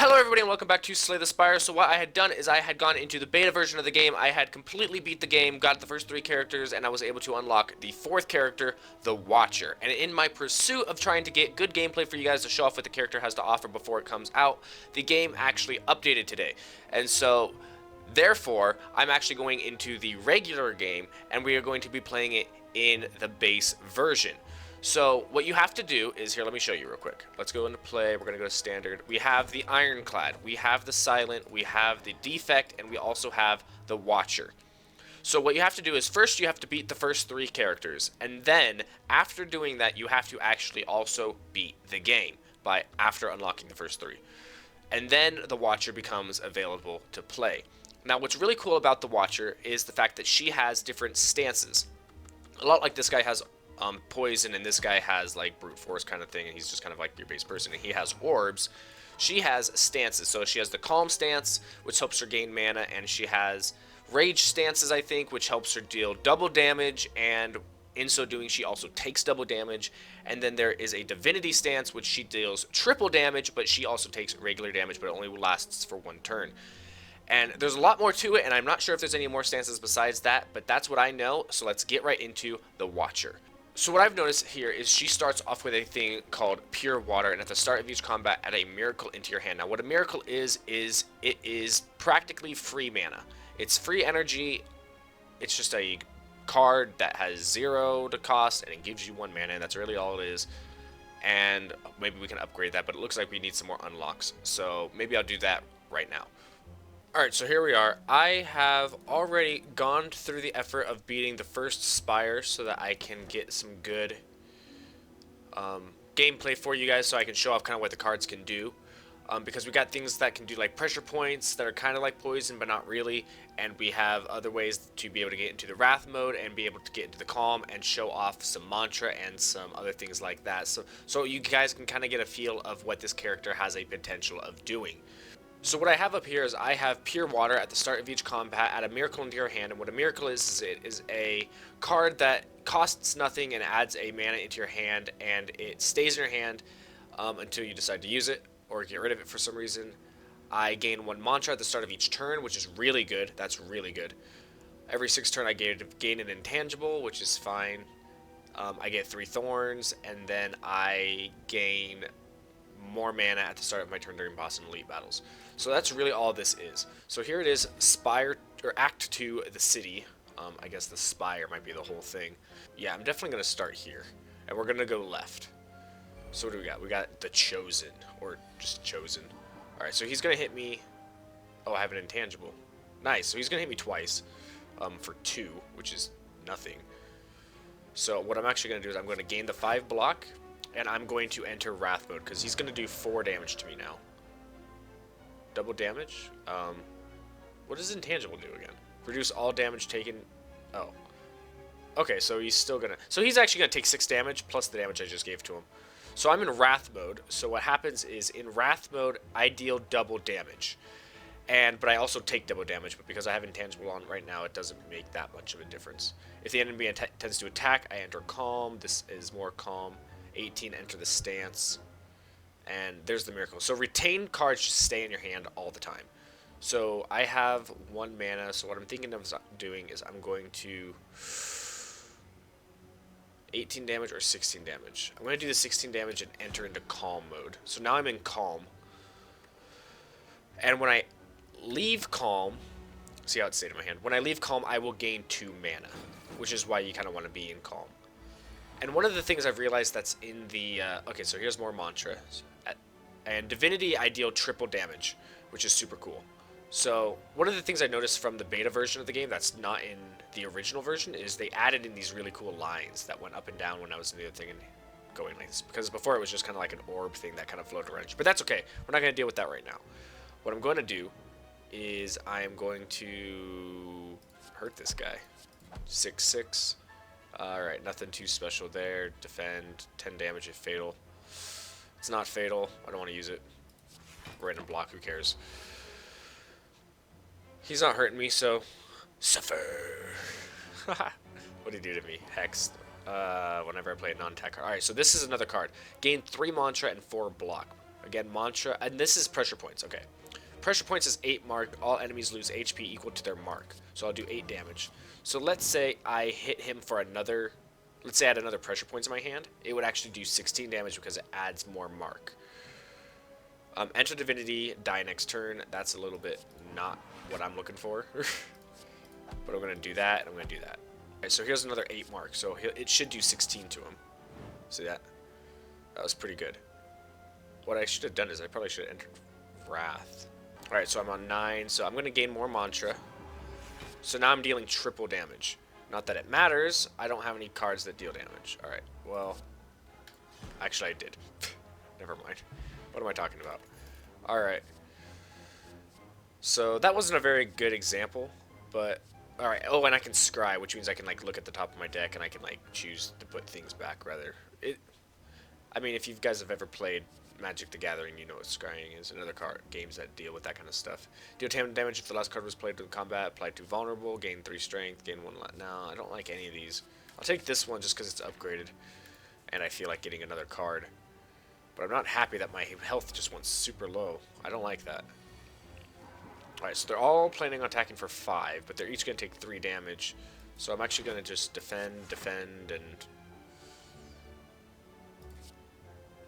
Hello everybody and welcome back to Slay the Spire. So what I had done is I had gone into the beta version of the game. I had completely beat the game, got the first 3 characters, and I was able to unlock the 4th character, the Watcher. And in my pursuit of trying to get good gameplay for you guys to show off what the character has to offer before it comes out, the game actually updated today. And so, therefore, I'm actually going into the regular game, and we are going to be playing it in the base version. So what you have to do is, here, let me show you real quick. Let's go into play. We're going to go to standard. We have the Ironclad, we have the Silent, we have the Defect, and we also have the Watcher. So what you have to do is, first you have to beat the first 3 characters, and then after doing that you have to actually also beat the game after unlocking the first 3. And then the Watcher becomes available to play. Now what's really cool about the Watcher is the fact that she has different stances. A lot like this guy has poison, and this guy has like brute force kind of thing, and he's just kind of like your base person, and he has orbs. She has stances, so she has the calm stance, which helps her gain mana, and she has rage stances, I think, which helps her deal double damage, and in so doing she also takes double damage. And then there is a divinity stance, which she deals triple damage, but she also takes regular damage, but it only lasts for 1 turn. And there's a lot more to it, and I'm not sure if there's any more stances besides that, but that's what I know, so let's get right into the Watcher. So what I've noticed here is she starts off with a thing called Pure Water, and at the start of each combat, add a miracle into your hand. Now what a miracle is it is practically free mana. It's free energy. It's just a card that has 0 to cost, and it gives you 1 mana, and that's really all it is. And maybe we can upgrade that, but it looks like we need some more unlocks. So maybe I'll do that right now. Alright, so here we are. I have already gone through the effort of beating the first Spire so that I can get some good gameplay for you guys, so I can show off kind of what the cards can do. Because we got things that can do like pressure points that are kind of like poison but not really, and we have other ways to be able to get into the Wrath mode and be able to get into the Calm and show off some mantra and some other things like that. So you guys can kind of get a feel of what this character has a potential of doing. So what I have up here is I have Pure Water at the start of each combat. Add a miracle into your hand, and what a miracle is it is a card that costs nothing and adds a mana into your hand, and it stays in your hand until you decide to use it or get rid of it for some reason. I gain 1 mantra at the start of each turn, which is really good. That's really good. Every 6 turn I gain an intangible, which is fine. I get 3 thorns, and then I gain more mana at the start of my turn during boss and elite battles. So that's really all this is. So here it is, Spire, or Act 2, the city. I guess the Spire might be the whole thing. Yeah, I'm definitely going to start here. And we're going to go left. So what do we got? We got the Chosen, or just Chosen. Alright, so he's going to hit me. Oh, I have an intangible. Nice, so he's going to hit me twice for 2, which is nothing. So what I'm actually going to do is I'm going to gain the 5 block, and I'm going to enter Wrath mode, because he's going to do 4 damage to me now. Double damage? What does intangible do again? Reduce all damage taken. Oh. Okay, so he's still gonna. So he's actually gonna take 6 damage plus the damage I just gave to him. So I'm in Wrath mode. So what happens is in Wrath mode, I deal double damage. But I also take double damage, but because I have intangible on right now, it doesn't make that much of a difference. If the enemy tends to attack, I enter Calm. This is more Calm. 18, enter the stance. And there's the miracle. So retained cards just stay in your hand all the time. So I have 1 mana, so what I'm thinking of doing is I'm going to 18 damage or 16 damage. I'm going to do the 16 damage and enter into Calm mode. So now I'm in Calm. And when I leave Calm, see how it stayed in my hand. When I leave Calm, I will gain 2 mana, which is why you kind of want to be in Calm. And one of the things I've realized that's in the... okay, so here's more mantra. And Divinity, I deal triple damage, which is super cool. So one of the things I noticed from the beta version of the game that's not in the original version is they added in these really cool lines that went up and down when I was in the other thing and going like this. Because before it was just kind of like an orb thing that kind of floated around. But that's okay. We're not going to deal with that right now. What I'm going to do is I am going to hurt this guy. 6/6. Alright, nothing too special there. Defend, 10 damage if fatal. It's not fatal. I don't want to use it. Random block, who cares? He's not hurting me, so... Suffer! What did he do to me? Hex. Whenever I play a non-attack card. Alright, so this is another card. Gain 3 mantra and 4 block. Again, mantra, and this is pressure points. Okay, pressure points is 8 mark. All enemies lose HP equal to their mark. So I'll do 8 damage. So let's say I hit him for another. Let's say I had another pressure points in my hand. It would actually do 16 damage because it adds more mark. Enter divinity, die next turn. That's a little bit not what I'm looking for. But I'm going to do that, and I'm going to do that. Alright, so here's another 8 mark. So it should do 16 to him. See that? That was pretty good. What I should have done is I probably should have entered Wrath. Alright, so I'm on 9. So I'm going to gain more mantra. So now I'm dealing triple damage. Not that it matters. I don't have any cards that deal damage. Alright, well. Actually, I did. Never mind. What am I talking about? Alright. So that wasn't a very good example. But, alright. Oh, and I can scry, which means I can, like, look at the top of my deck and I can, like, choose to put things back, rather. I mean, if you guys have ever played Magic the Gathering, you know what scrying is, and other games that deal with that kind of stuff. Deal 10 damage if the last card was played in combat, applied to vulnerable, gain 3 strength, gain 1 no, I don't like any of these. I'll take this one just because it's upgraded, and I feel like getting another card. But I'm not happy that my health just went super low. I don't like that. Alright, so they're all planning on attacking for 5, but they're each going to take 3 damage. So I'm actually going to just defend, and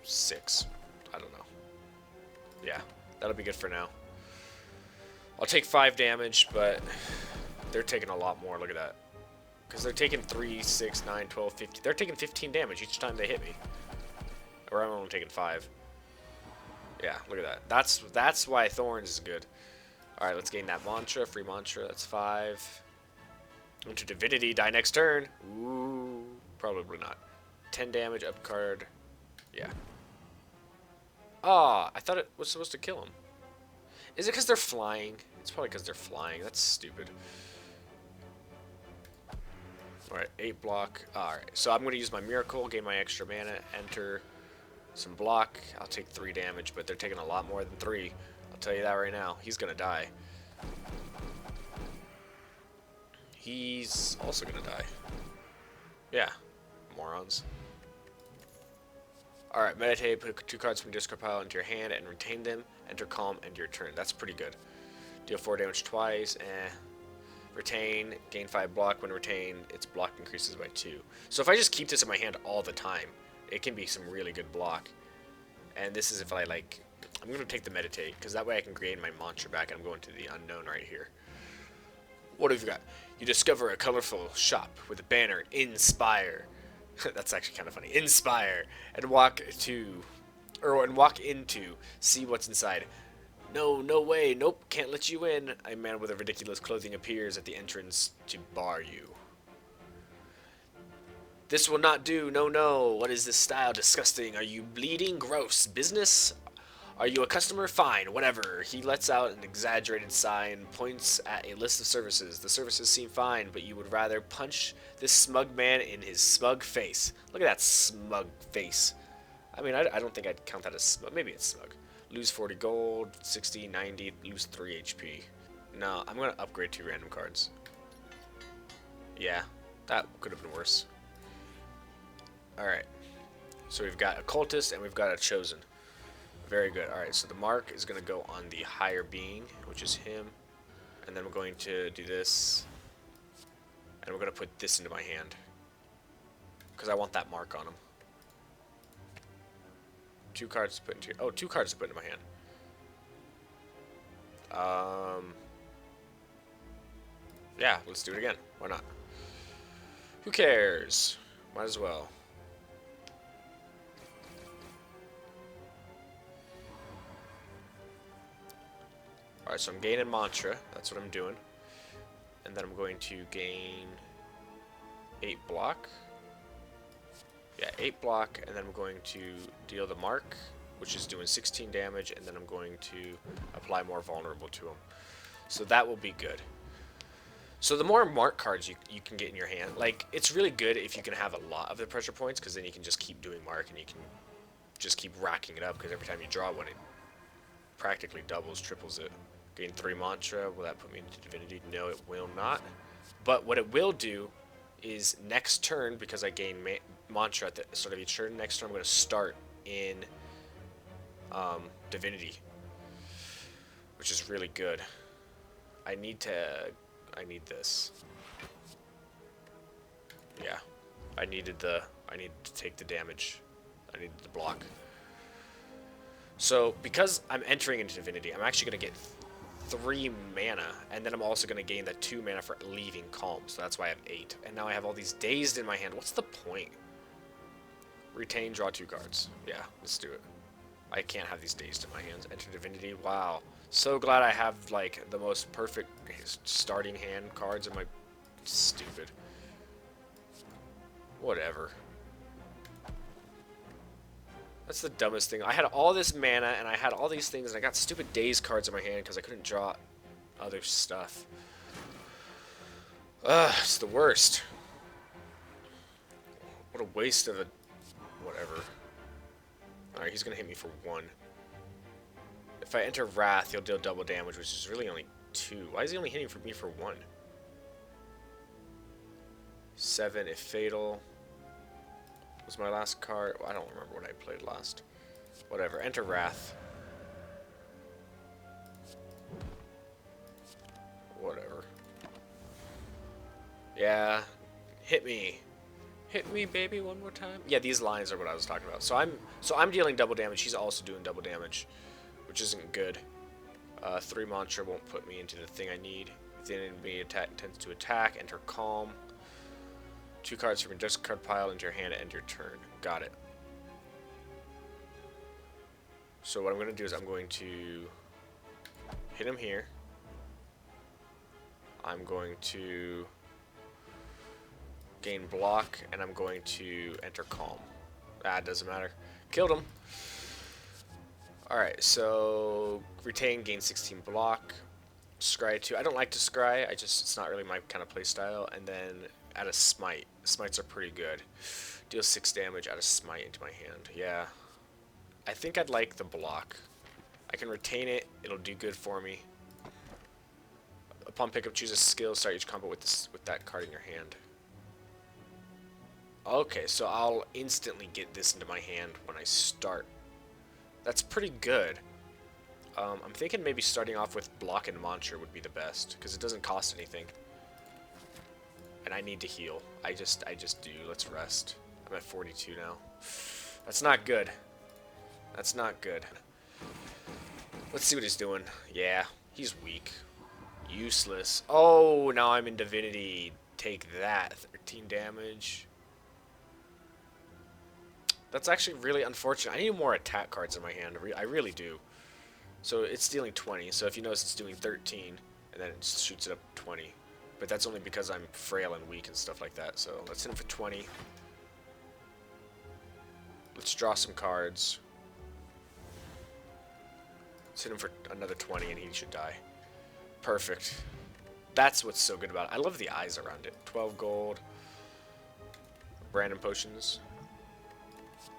6. I don't know. Yeah, that'll be good for now. I'll take 5 damage, but they're taking a lot more. Look at that. Because they're taking 3, 6, 9, 12, 15. They're taking 15 damage each time they hit me. Or I'm only taking 5. Yeah, look at that. That's why Thorns is good. Alright, let's gain that mantra. Free mantra. That's 5. Into Divinity. Die next turn. Ooh. Probably not. 10 damage. Up card. Yeah. Ah, I thought it was supposed to kill him. Is it because they're flying? It's probably because they're flying. That's stupid. Alright, 8 block. Alright, so I'm going to use my Miracle, gain my extra mana, enter some block. I'll take 3 damage, but they're taking a lot more than 3. I'll tell you that right now. He's going to die. He's also going to die. Yeah, morons. Alright, meditate, put 2 cards from your discard pile into your hand and retain them. Enter calm, end your turn. That's pretty good. Deal 4 damage twice. Retain, gain 5 block. When retained, its block increases by 2. So if I just keep this in my hand all the time, it can be some really good block. And this is if I like... I'm going to take the meditate, because that way I can gain my mantra back, and I'm going to the unknown right here. What have you got? You discover a colorful shop with a banner, Spire. That's actually kind of funny. Spire, and walk into, see what's inside. No, no way, nope, can't let you in. A man with a ridiculous clothing appears at the entrance to bar you. This will not do, no, no. What is this style? Disgusting. Are you bleeding? Gross. Business? Are you a customer? Fine, whatever. He lets out an exaggerated sigh and points at a list of services. The services seem fine, but you would rather punch this smug man in his smug face. Look at that smug face. I mean, I don't think I'd count that as smug. Maybe it's smug. Lose 40 gold, 60, 90, lose 3 HP. No, I'm going to upgrade 2 random cards. Yeah, that could have been worse. Alright, so we've got a cultist and we've got a chosen. Very good. Alright, so the mark is going to go on the higher being, which is him. And then we're going to do this. And we're going to put this into my hand. Because I want that mark on him. 2 cards to put into... Oh, 2 cards to put into my hand. Yeah, let's do it again. Why not? Who cares? Might as well. Alright, so I'm gaining mantra. That's what I'm doing. And then I'm going to gain 8 block. Yeah, 8 block, and then I'm going to deal the mark, which is doing 16 damage, and then I'm going to apply more vulnerable to him. So that will be good. So the more mark cards you can get in your hand, like, it's really good if you can have a lot of the pressure points, because then you can just keep doing mark, and you can just keep racking it up, because every time you draw one, it practically doubles, triples it. Gain 3 mantra. Will that put me into divinity? No, it will not. But what it will do is next turn, because I gain mantra at the start of each turn, next turn I'm going to start in Divinity, which is really good. I need this. Yeah, I need to take the damage. I need the block. So, because I'm entering into Divinity, I'm actually going to get 3 mana, and then I'm also going to gain that 2 mana for leaving Calm, so that's why I have 8. And now I have all these Dazed in my hand. What's the point? Retain, draw 2 cards. Yeah, let's do it. I can't have these Dazed in my hands. Enter Divinity. Wow. So glad I have, like, the most perfect starting hand cards in my... Stupid. Whatever. That's the dumbest thing. I had all this mana, and I had all these things, and I got stupid Daze cards in my hand because I couldn't draw other stuff. Ugh, it's the worst. What a waste of a... whatever. Alright, he's going to hit me for 1. If I enter Wrath, he'll deal double damage, which is really only 2. Why is he only hitting for me for 1? 7 if Fatal. Was my last card... I don't remember what I played last. Whatever. Enter Wrath. Whatever. Yeah. Hit me. Hit me, baby, one more time. Yeah, these lines are what I was talking about. So I'm dealing double damage. He's also doing double damage, which isn't good. 3 mantra won't put me into the thing I need. If the enemy tends to attack, enter Calm. 2 cards from your discard pile into your hand to end your turn. Got it. So what I'm going to do is I'm going to hit him here. I'm going to gain block, and I'm going to enter Calm. Ah, it doesn't matter. Killed him. Alright, so retain, gain 16 block. Scry 2. I don't like to scry. It's not really my kind of play style. And then add a smite. Smites are pretty good. Deal 6 damage, add a smite into my hand. Yeah. I think I'd like the block. I can retain it. It'll do good for me. Upon pickup, choose a skill. Start each combo with that card in your hand. Okay, so I'll instantly get this into my hand when I start. That's pretty good. I'm thinking maybe starting off with block and mantra would be the best, because it doesn't cost anything. And I need to heal. I just do. Let's rest. I'm at 42 now. That's not good. That's not good. Let's see what he's doing. Yeah, he's weak. Useless. Oh, now I'm in Divinity. Take that. 13 damage. That's actually really unfortunate. I need more attack cards in my hand. I really do. So it's dealing 20. So if you notice, it's doing 13, and then it just shoots it up 20. But that's only because I'm frail and weak and stuff like that. So let's hit him for 20. Let's draw some cards. Let's hit him for another 20, and he should die. Perfect. That's what's so good about it. I love the eyes around it. 12 gold. Brandon potions.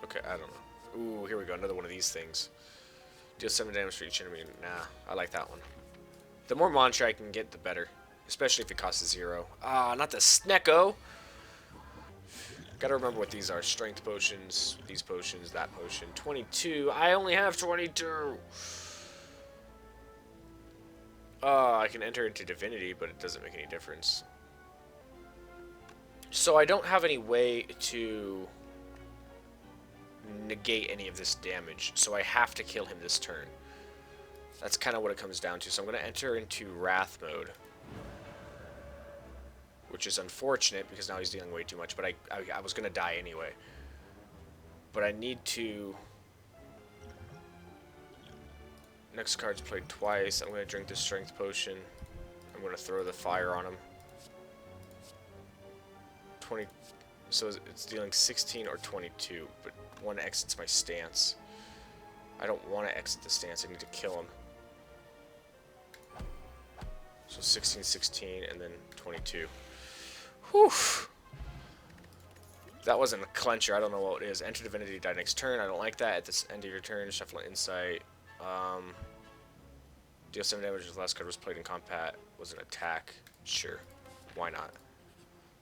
Okay, I don't know. Ooh, here we go. Another one of these things. Deal 7 damage for each enemy. Nah, I like that one. The more mantra I can get, the better. Especially if it costs 0. Ah, not the Snecko! Gotta remember what these are. Strength potions, these potions, that potion. 22. I only have 22! I can enter into Divinity, but it doesn't make any difference. So I don't have any way to negate any of this damage, so I have to kill him this turn. That's kind of what it comes down to. So I'm going to enter into Wrath mode, which is unfortunate because now he's dealing way too much, but I was going to die anyway. But I need to... Next card's played twice. I'm going to drink the Strength Potion. I'm going to throw the fire on him. 20... So it's dealing 16 or 22, but one exits my stance. I don't want to exit the stance. I need to kill him. So 16, 16, and then 22. Whew. That wasn't a clencher. I don't know what it is. Enter Divinity, die next turn. I don't like that. At the end of your turn, shuffle an Insight. Deal 7 damage. The last card was played in combat. Was an attack. Sure. Why not?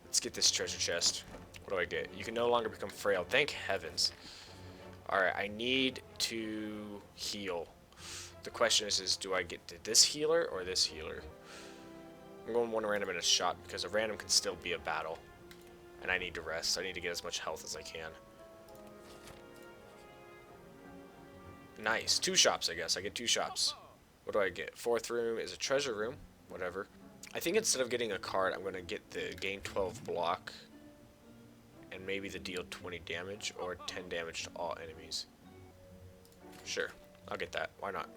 Let's get this treasure chest. What do I get? You can no longer become frail. Thank heavens. Alright, I need to heal. The question is do I get to this healer or this healer? I'm going one random in a shot because a random can still be a battle. And I need to rest. I need to get as much health as I can. Nice. 2 shops, I guess. I get 2 shops. What do I get? 4th room is a treasure room. Whatever. I think instead of getting a card, I'm going to get the gain 12 block. And maybe the deal 20 damage or 10 damage to all enemies. Sure. I'll get that. Why not?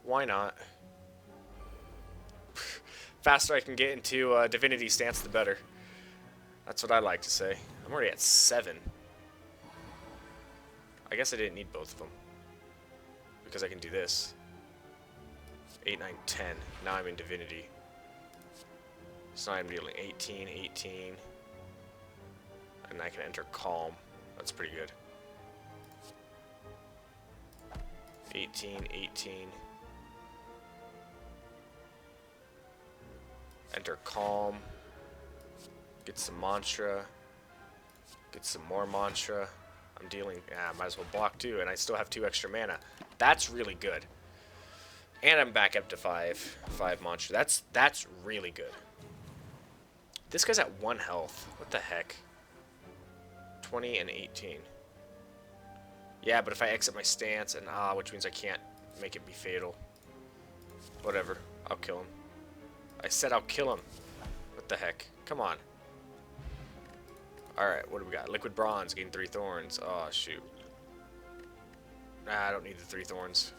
Why not? Faster I can get into Divinity Stance, the better. That's what I like to say. I'm already at 7. I guess I didn't need both of them. Because I can do this. 8, 9, 10. Now I'm in Divinity. So now I'm dealing 18, 18. And I can enter Calm. That's pretty good. 18, 18. Enter Calm. Get some Mantra. Get some more Mantra. I'm dealing... might as well block too, and I still have 2 extra mana. That's really good. And I'm back up to 5 Mantra. That's really good. This guy's at 1 health. What the heck? 20 and 18. Yeah, but if I exit my stance, and which means I can't make it be fatal. Whatever. I'll kill him. I said I'll kill him. What the heck? Come on. Alright, what do we got? Liquid Bronze, gain 3 thorns. Oh, shoot. I don't need the 3 thorns.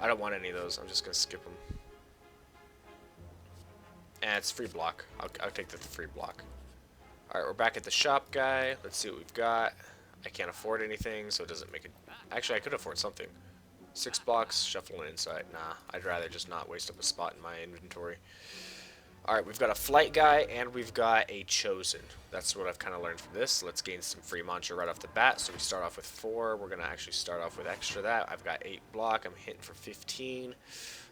I don't want any of those. I'm just going to skip them. And it's free block. I'll take the free block. Alright, we're back at the shop guy. Let's see what we've got. I can't afford anything, so it doesn't make it... Actually, I could afford something. 6 blocks, shuffle and insight. Nah, I'd rather just not waste up a spot in my inventory. Alright, we've got a flight guy, and we've got a chosen. That's what I've kind of learned from this. Let's gain some free mantra right off the bat. So we start off with 4. We're going to actually start off with extra that. I've got 8 block. I'm hitting for 15.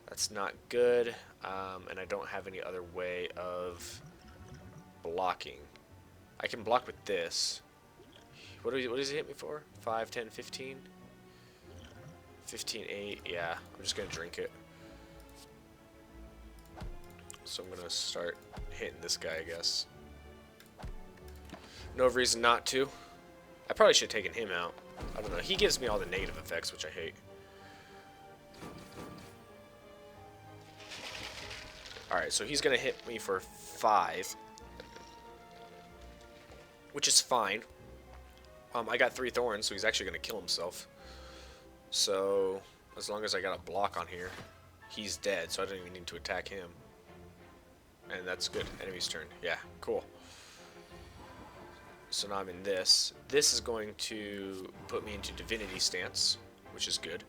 That's not good. And I don't have any other way of blocking. I can block with this. What does he hit me for? 5, 10, 15? 15, 8. Yeah, I'm just going to drink it. So I'm going to start hitting this guy, I guess. No reason not to. I probably should have taken him out. I don't know. He gives me all the negative effects, which I hate. Alright, so he's going to hit me for 5. Which is fine. I got 3 thorns, so he's actually going to kill himself. So, as long as I got a block on here, he's dead, so I don't even need to attack him. And that's good. Enemy's turn. Yeah, cool. So now I'm in this. This is going to put me into Divinity Stance, which is good.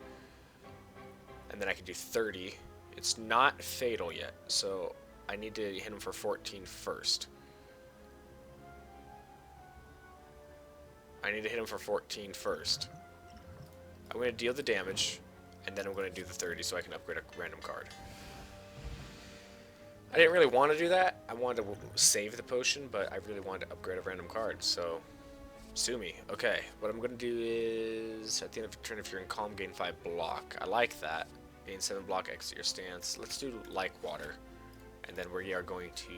And then I can do 30. It's not fatal yet, so I need to hit him for 14 first. I need to hit him for 14 first. I'm going to deal the damage, and then I'm going to do the 30 so I can upgrade a random card. I didn't really want to do that. I wanted to save the potion, but I really wanted to upgrade a random card, so sue me. Okay, what I'm going to do is, at the end of the turn, if you're in calm, gain 5 block. I like that. Gain 7 block, exit your stance. Let's do like water. And then we are going to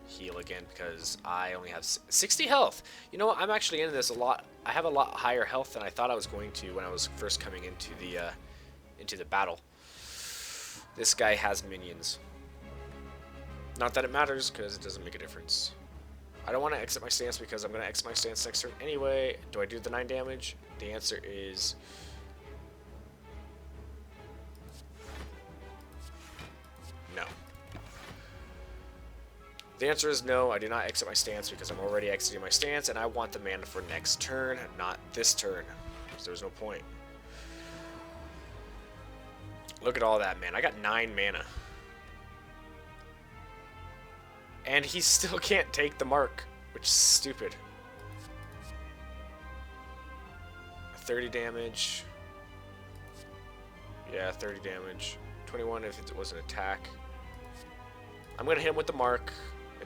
heal again because I only have 60 health. You know what? I'm actually into this a lot. I have a lot higher health than I thought I was going to when I was first coming into the battle. This guy has minions. Not that it matters because it doesn't make a difference. I don't want to exit my stance because I'm going to exit my stance next turn anyway. Do I do the 9 damage? The answer is no. The answer is no, I do not exit my stance because I'm already exiting my stance and I want the mana for next turn, not this turn. So there's no point. Look at all that, man. I got 9 mana. And he still can't take the mark, which is stupid. 30 damage. Yeah, 30 damage. 21 if it was an attack. I'm going to hit him with the mark.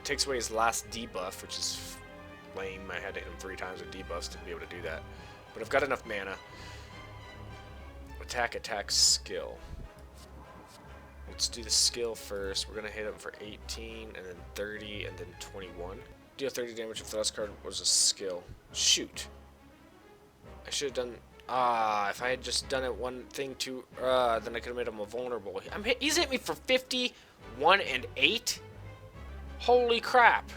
It takes away his last debuff, which is lame. I had to hit him 3 times with debuffs to be able to do that. But I've got enough mana. Attack, attack, skill. Let's do the skill first. We're going to hit him for 18, and then 30, and then 21. Deal 30 damage if the last card was a skill. Shoot. I should have done... if I had just done it one thing too... then I could have made him vulnerable. He's hit me for 51 and 8? Holy crap.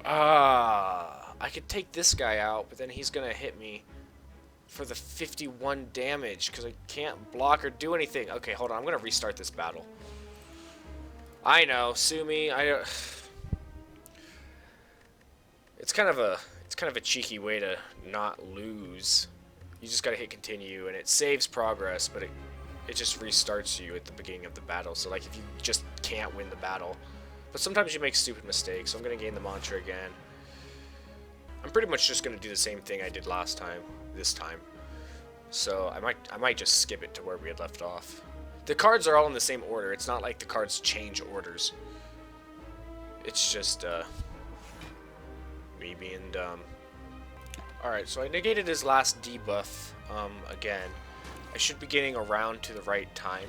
I could take this guy out, but then he's going to hit me for the 51 damage because I can't block or do anything. Okay, hold on. I'm going to restart this battle. I know. Sue me. It's kind of a cheeky way to not lose. You just got to hit continue, and it saves progress, but it just restarts you at the beginning of the battle. So, like, if you just can't win the battle. But sometimes you make stupid mistakes, so I'm going to gain the mantra again. I'm pretty much just going to do the same thing I did last time, this time. So I might just skip it to where we had left off. The cards are all in the same order. It's not like the cards change orders. It's just me being dumb. Alright, so I negated his last debuff again. I should be getting around to the right time.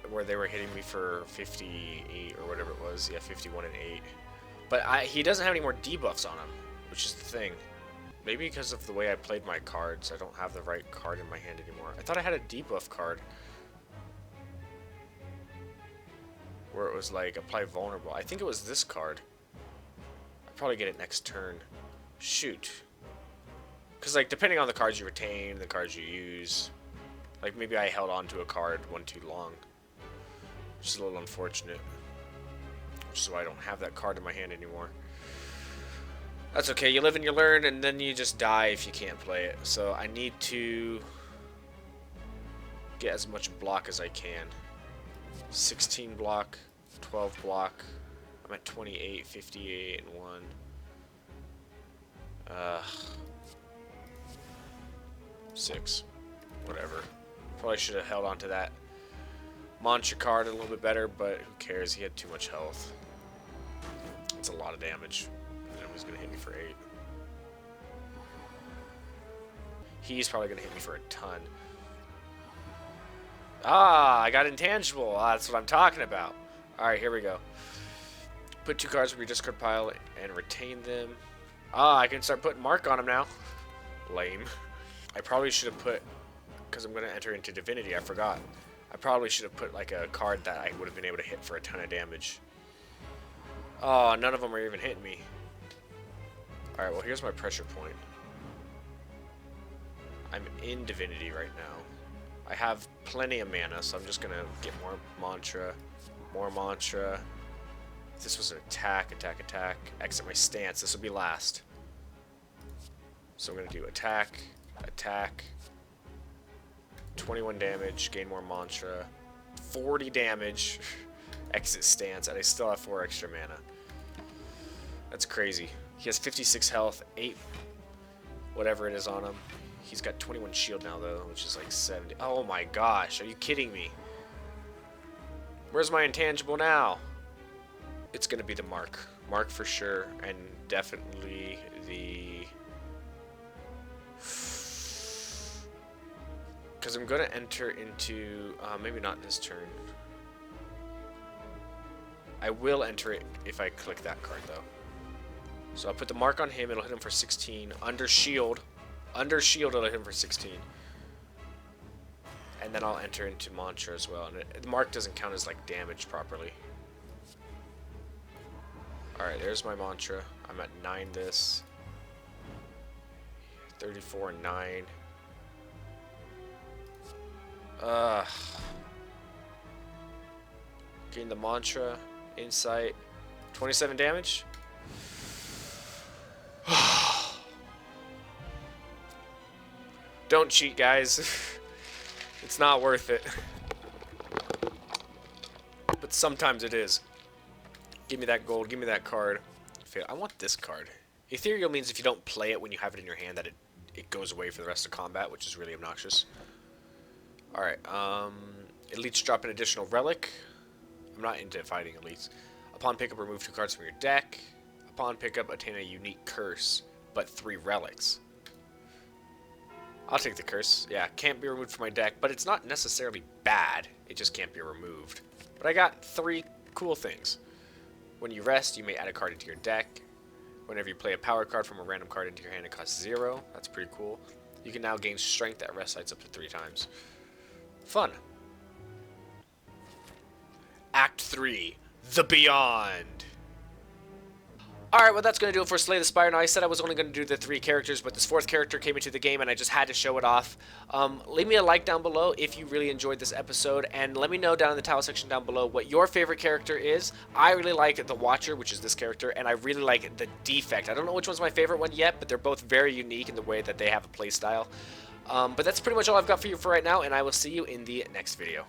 Where they were hitting me for 58 or whatever it was. Yeah, 51 and 8. But he doesn't have any more debuffs on him, which is the thing. Maybe because of the way I played my cards, I don't have the right card in my hand anymore. I thought I had a debuff card. Where it was like, apply vulnerable. I think it was this card. I'll probably get it next turn. Shoot. Because, like, depending on the cards you retain, the cards you use. Like, maybe I held on to a card one too long. Which is a little unfortunate. Which is why I don't have that card in my hand anymore. That's okay, you live and you learn, and then you just die if you can't play it. So I need to get as much block as I can. 16 block, 12 block. I'm at 28, 58, and 1. 6. Whatever. Probably should have held on to that mantra card a little bit better, but who cares? He had too much health. It's a lot of damage. And he's going to hit me for 8. He's probably going to hit me for a ton. I got intangible. That's what I'm talking about. Alright, here we go. Put 2 cards from your discard pile and retain them. I can start putting mark on them now. Lame. I probably should have put... Because I'm going to enter into Divinity, I forgot. I probably should have put like a card that I would have been able to hit for a ton of damage. Oh, none of them are even hitting me. Alright, well here's my pressure point. I'm in Divinity right now. I have plenty of mana, so I'm just going to get more mantra. More mantra. If this was an attack, attack, attack. Exit my stance. This will be last. So I'm going to do attack, attack. 21 damage, gain more mantra, 40 damage, exit stance, and I still have 4 extra mana. That's crazy. He has 56 health, 8 whatever it is on him. He's got 21 shield now though, which is like 70. Oh my gosh, are you kidding me? Where's my intangible now? It's gonna be the mark. Mark for sure, and definitely the... Because I'm going to enter into... maybe not this turn. I will enter it if I click that card, though. So I'll put the mark on him. It'll hit him for 16. Under shield. Under shield, it'll hit him for 16. And then I'll enter into mantra as well. And the mark doesn't count as, like, damage properly. Alright, there's my mantra. I'm at 9 this. 34 and 9. Gain the mantra, insight, 27 damage. Don't cheat, guys. It's not worth it. But sometimes it is. Give me that gold, give me that card. I want this card. Ethereal means if you don't play it when you have it in your hand that it goes away for the rest of combat, which is really obnoxious. Alright, elites drop an additional relic. I'm not into fighting elites. Upon pickup, remove 2 cards from your deck. Upon pickup, attain a unique curse, but 3 relics. I'll take the curse. Yeah, can't be removed from my deck, but it's not necessarily bad. It just can't be removed. But I got 3 cool things. When you rest, you may add a card into your deck. Whenever you play a power card from a random card into your hand, it costs 0. That's pretty cool. You can now gain strength at rest sites up to 3 times. Fun. Act 3, The Beyond. Alright, well that's going to do it for Slay the Spire. Now I said I was only going to do the 3 characters, but this 4th character came into the game and I just had to show it off. Leave me a like down below if you really enjoyed this episode, and let me know down in the tile section down below what your favorite character is. I really like the Watcher, which is this character, and I really like the Defect. I don't know which one's my favorite one yet, but they're both very unique in the way that they have a playstyle. But that's pretty much all I've got for you for right now, and I will see you in the next video.